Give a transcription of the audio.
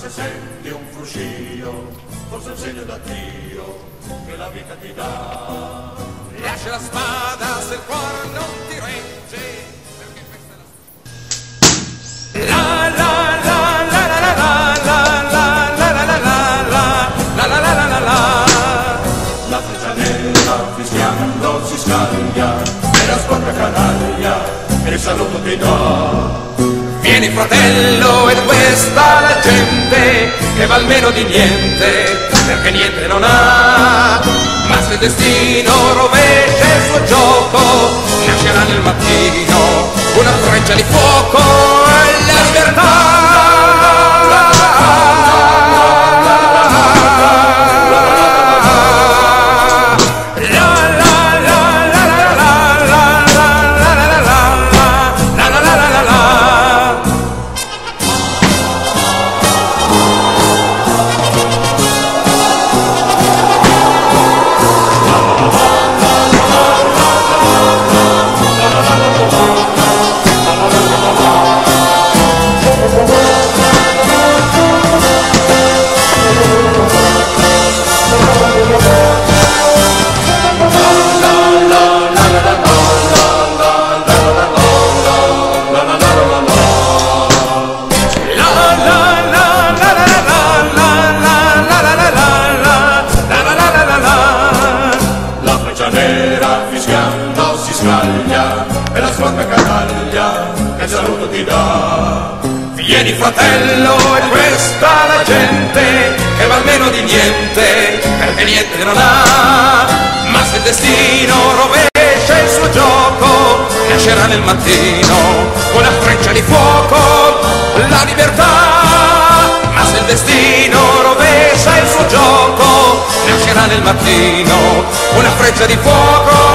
se senti un fruscio, forse un segno d'addio che la vita ti dà. Lascia la spada se il cuore non ti regge, perché questa è la la la la la la la la la la la la la la la la. La freccia nera fischiando si scaglia e la sporca canaglia che il saluto ti dà. Vieni fratello, ed questa la gente che val meno di niente, perché niente non ha. Ma se il destino rovescia il suo gioco, nascerà nel mattino una freccia di fuoco e la libertà. E la sporca canaglia che il saluto ti dà. Vieni fratello, e questa la gente che val meno di niente, perché niente non ha. Ma se il destino rovescia il suo gioco, nascerà nel mattino una freccia di fuoco, la libertà. Ma se il destino rovescia il suo gioco, nascerà nel mattino una freccia di fuoco.